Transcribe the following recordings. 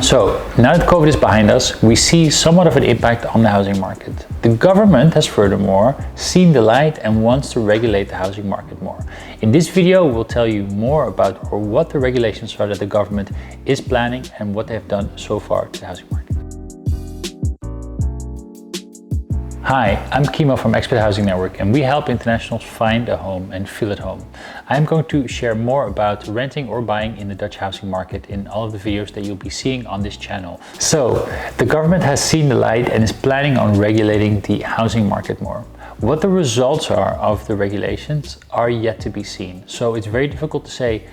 So now that COVID is behind us, we see somewhat of an impact on the housing market. The government has furthermore seen the light and wants to regulate the housing market more. In this video, we'll tell you more about what the regulations are that the government is planning and what they have done so far to the housing market. Hi, I'm Kimo from Expat Housing Network, and we help internationals find a home and feel at home. I'm going to share more about renting or buying in the Dutch housing market in all of the videos that you'll be seeing on this channel. So, the government has seen the light and is planning on regulating the housing market more. What the results are of the regulations are yet to be seen. So it's very difficult to say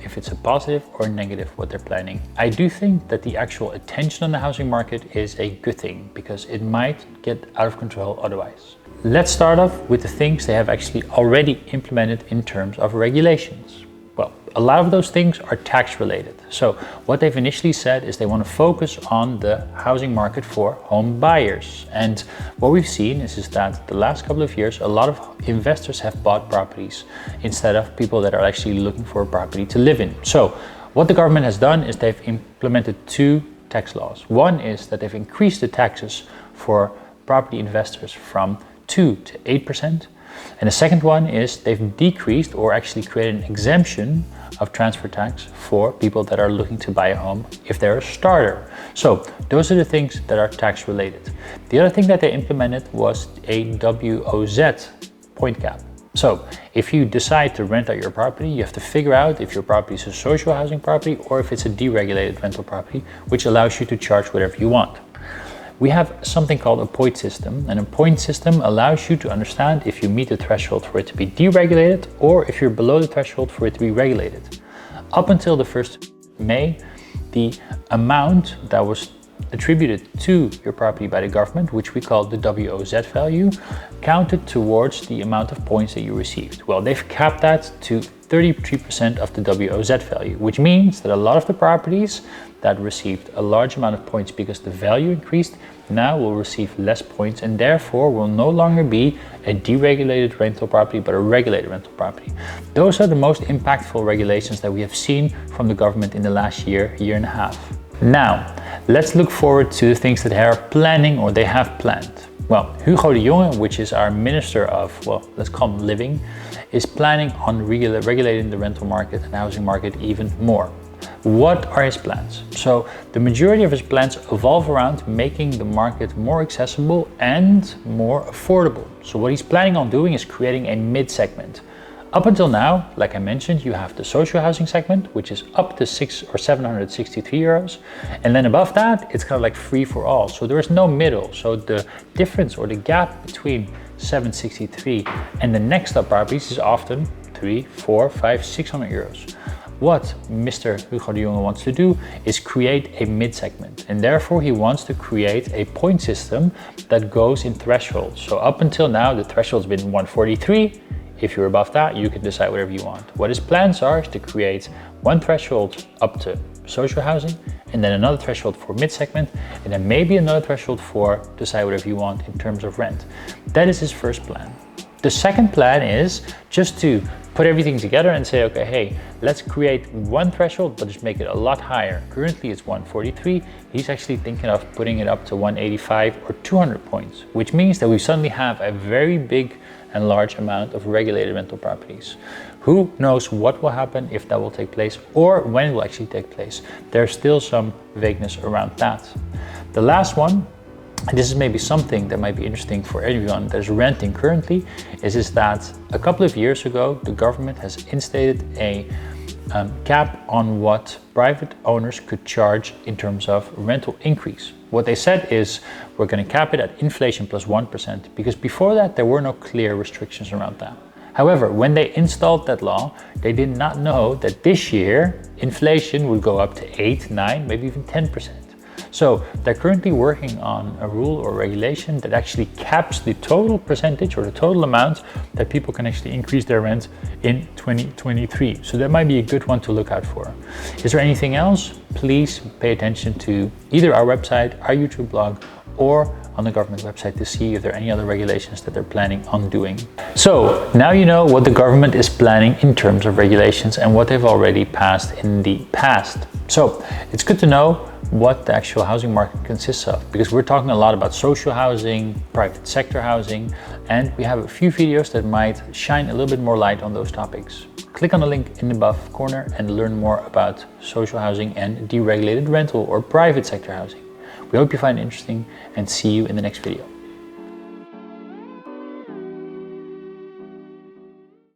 if it's a positive or negative what they're planning. I do think that the actual attention on the housing market is a good thing because it might get out of control otherwise. Let's start off with the things they have actually already implemented in terms of regulations. Well, a lot of those things are tax related. So what they've initially said is they want to focus on the housing market for home buyers. And what we've seen is that the last couple of years, a lot of investors have bought properties instead of people that are actually looking for a property to live in. So what the government has done is they've implemented two tax laws. One is that they've increased the taxes for property investors from 2 to 8%. And the second one is they've decreased or actually created an exemption of transfer tax for people that are looking to buy a home if they're a starter. So those are the things that are tax related. The other thing that they implemented was a WOZ point cap. So if you decide to rent out your property, you have to figure out if your property is a social housing property or if it's a deregulated rental property, which allows you to charge whatever you want. We have something called a point system, and a point system allows you to understand if you meet the threshold for it to be deregulated or if you're below the threshold for it to be regulated. Up until the 1st May, the amount that was attributed to your property by the government, which we call the WOZ value, counted towards the amount of points that you received. Well, they've capped that to 33% of the WOZ value, which means that a lot of the properties that received a large amount of points because the value increased now will receive less points and therefore will no longer be a deregulated rental property but a regulated rental property. Those are the most impactful regulations that we have seen from the government in the last year and a half. Now, let's look forward to the things that they are planning or they have planned. Well, Hugo de Jonge, which is our Minister of, well, let's call him Living, is planning on regulating the rental market and housing market even more. What are his plans? So the majority of his plans evolve around making the market more accessible and more affordable. So what he's planning on doing is creating a mid-segment. Up until now, like I mentioned, you have the social housing segment, which is up to 600 or 763 euros. And then above that, it's kind of like free for all. So there is no middle. So the difference or the gap between 763 and the next up properties is often 300, 400, 500, 600 euros. What Mr. Hugo de Jonge wants to do is create a mid-segment, and therefore he wants to create a point system that goes in thresholds. So up until now, the threshold's been 143. If you're above that, you can decide whatever you want. What his plans are is to create one threshold up to social housing, and then another threshold for mid-segment, and then maybe another threshold for decide whatever you want in terms of rent. That is his first plan. The second plan is just to put everything together and say, okay, hey, let's create one threshold, but just make it a lot higher. Currently it's 143. He's actually thinking of putting it up to 185 or 200 points, which means that we suddenly have a very big and large amount of regulated rental properties. Who knows what will happen if that will take place or when it will actually take place. There's still some vagueness around that. The last one, and this is maybe something that might be interesting for anyone that is renting currently, is that a couple of years ago, the government has instated a cap on what private owners could charge in terms of rental increase. What they said is we're going to cap it at inflation plus 1%, because before that there were no clear restrictions around that. However, when they installed that law, they did not know that this year inflation would go up to 8, 9, maybe even 10%. So they're currently working on a rule or regulation that actually caps the total percentage or the total amount that people can actually increase their rent in 2023. So that might be a good one to look out for. Is there anything else? Please pay attention to either our website, our YouTube blog, or on the government website to see if there are any other regulations that they're planning on doing. So now you know what the government is planning in terms of regulations and what they've already passed in the past. So it's good to know what the actual housing market consists of, because we're talking a lot about social housing, private sector housing, and we have a few videos that might shine a little bit more light on those topics. Click on the link in the above corner and learn more about social housing and deregulated rental or private sector housing. We hope you find it interesting and see you in the next video.